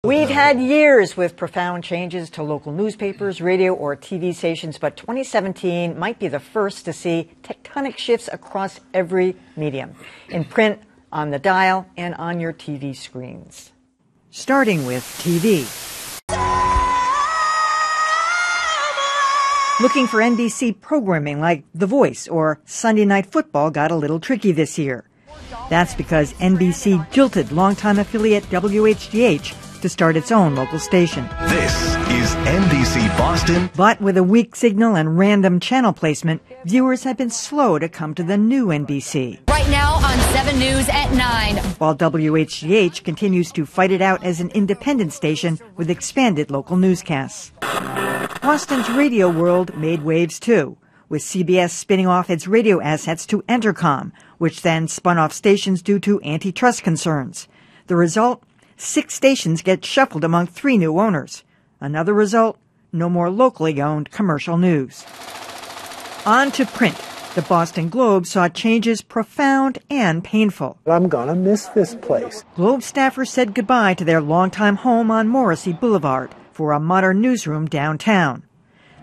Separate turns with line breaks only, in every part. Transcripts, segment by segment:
We've had years with profound changes to local newspapers, radio, or TV stations, but 2017 might be the first to see tectonic shifts across every medium, in print, on the dial, and on your TV screens. Starting with TV. Looking for NBC programming like The Voice or Sunday Night Football got a little tricky this year. That's because NBC jilted longtime affiliate WHGH to start its own local station.
This is NBC Boston.
But with a weak signal and random channel placement, viewers have been slow to come to the new NBC.
Right now on 7 News at 9.
While WHGH continues to fight it out as an independent station with expanded local newscasts. Boston's radio world made waves too, with CBS spinning off its radio assets to Entercom, which then spun off stations due to antitrust concerns. The result? 6 stations get shuffled among 3 new owners. Another result? No more locally owned commercial news. On to print. The Boston Globe saw changes profound and painful.
I'm gonna miss this place.
Globe staffers said goodbye to their longtime home on Morrissey Boulevard for a modern newsroom downtown.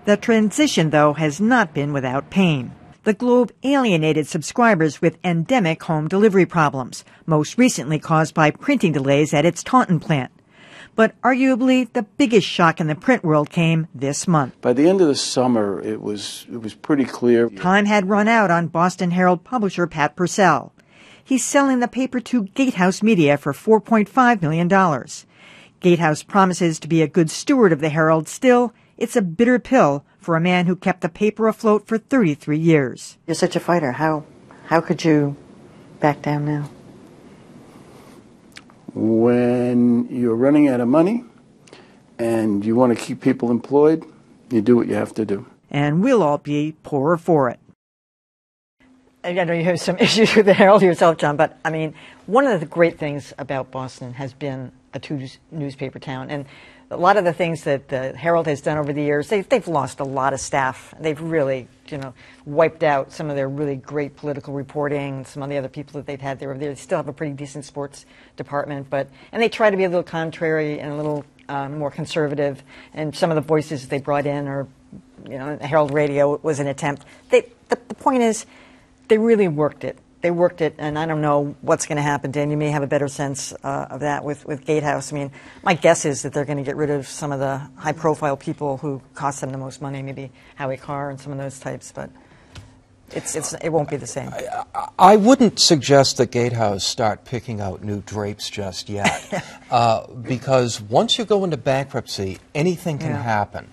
The transition, though, has not been without pain. The Globe alienated subscribers with endemic home delivery problems, most recently caused by printing delays at its Taunton plant. But arguably, the biggest shock in the print world came this month.
By the end of the summer, it was pretty clear.
Time had run out on Boston Herald publisher Pat Purcell. He's selling the paper to Gatehouse Media for $4.5 million. Gatehouse promises to be a good steward of the Herald. Still, it's a bitter pill for a man who kept the paper afloat for 33 years. You're such a fighter. How could you back down now?
When you're running out of money and you want to keep people employed, you do what you have to do.
And we'll all be poorer for it. I know you have some issues with the Herald yourself, John, but I mean, one of the great things about Boston has been a 2-newspaper town. And a lot of the things that the Herald has done over the years, they've lost a lot of staff. They've really, wiped out some of their really great political reporting, some of the other people that they've had there. They still have a pretty decent sports department, and they try to be a little contrary and a little more conservative. And some of the voices they brought in, or Herald Radio was an attempt. The point is, they really worked it. They worked it, and I don't know what's going to happen, Dan. You may have a better sense of that with Gatehouse. I mean, my guess is that they're going to get rid of some of the high-profile people who cost them the most money, maybe Howie Carr and some of those types, but it won't be the same.
I wouldn't suggest that Gatehouse start picking out new drapes just yet, because once you go into bankruptcy, anything can happen.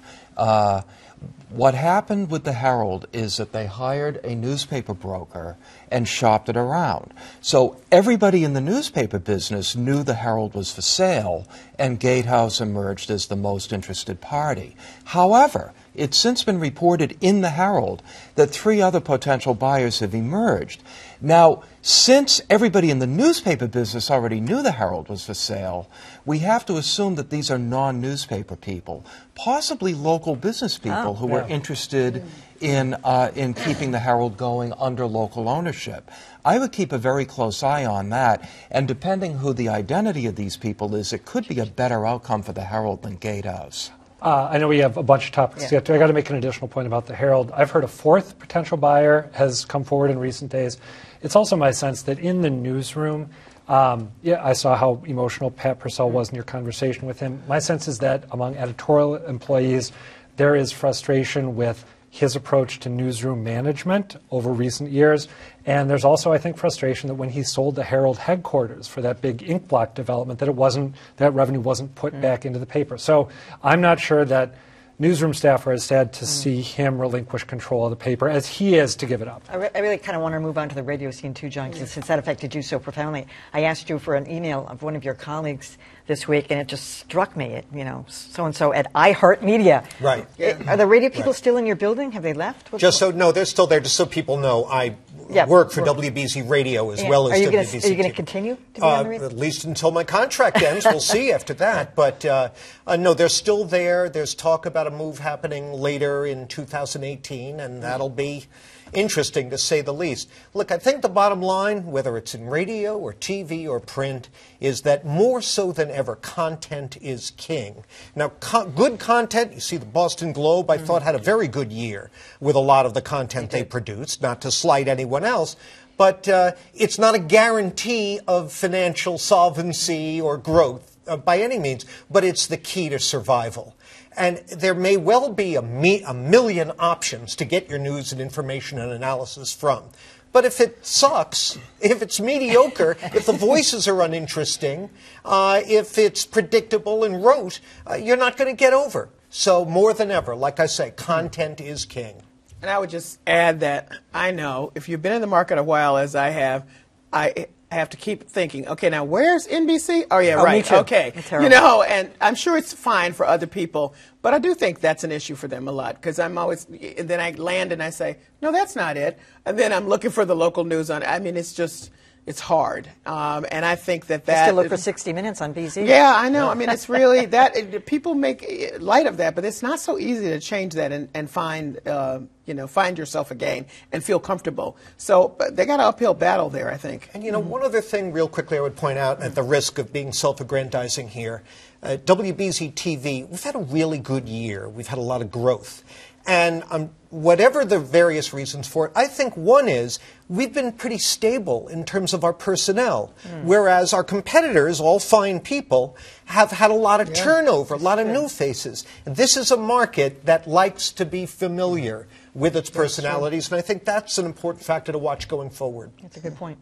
What happened with the Herald is that they hired a newspaper broker and shopped it around. So everybody in the newspaper business knew the Herald was for sale, and Gatehouse emerged as the most interested party. However, it's since been reported in the Herald that 3 other potential buyers have emerged. Now, since everybody in the newspaper business already knew the Herald was for sale, we have to assume that these are non-newspaper people, possibly local business people who are interested in keeping the Herald going under local ownership. I would keep a very close eye on that, and depending who the identity of these people is, it could be a better outcome for the Herald than Gatehouse.
I know we have a bunch of topics to get to. I got to make an additional point about the Herald. I've heard a 4th potential buyer has come forward in recent days. It's also my sense that in the newsroom, I saw how emotional Pat Purcell was in your conversation with him. My sense is that among editorial employees, there is frustration with his approach to newsroom management over recent years. And there's also, I think, frustration that when he sold the Herald headquarters for that big ink block development, that revenue wasn't put back into the paper. So I'm not sure that newsroom staffer is sad to see him relinquish control of the paper as he is to give it up.
I really kind of want to move on to the radio scene too, John, since that affected you so profoundly. I asked you for an email of one of your colleagues this week, and it just struck me, so-and-so at iHeartMedia.
Right.
Are the radio people still in your building? Have they left?
No, they're still there, just so people know. I work for WBZ Radio as well as WBZ.
Are you going to continue to be on the radio?
At least until my contract ends. We'll see after that. But no, they're still there. There's talk about a move happening later in 2018, and that'll be interesting to say the least. Look, I think the bottom line, whether it's in radio or TV or print, is that more so than ever, content is king. Now, good content, you see the Boston Globe, I thought, had a very good year with a lot of the content they produced, not to slight anyone else. But it's not a guarantee of financial solvency or growth by any means, but it's the key to survival. And there may well be a million options to get your news and information and analysis from. But if it sucks, if it's mediocre, if the voices are uninteresting, if it's predictable and rote, you're not going to get over. So more than ever, like I say, content is king.
And I would just add that I know if you've been in the market a while, as I have to keep thinking, okay, now where's NBC? Oh, yeah, right.
Me too.
Okay. You know, and I'm sure it's fine for other people, but I do think that's an issue for them a lot because I'm always, and then I land and I say, no, that's not it. And then I'm looking for the local news on it. I mean, it's just, it's hard. And I think that
I still look for 60 Minutes on BZ.
Yeah, I know. I mean, it's really that people make light of that, but it's not so easy to change that and find, find yourself again and feel comfortable. So they got an uphill battle there, I think.
And, one other thing real quickly I would point out at the risk of being self-aggrandizing here, WBZ TV, we've had a really good year. We've had a lot of growth. And whatever the various reasons for it, I think one is we've been pretty stable in terms of our personnel, whereas our competitors, all fine people, have had a lot of turnover, a lot of new faces. And this is a market that likes to be familiar with its personalities, and I think that's an important factor to watch going forward.
That's a good point.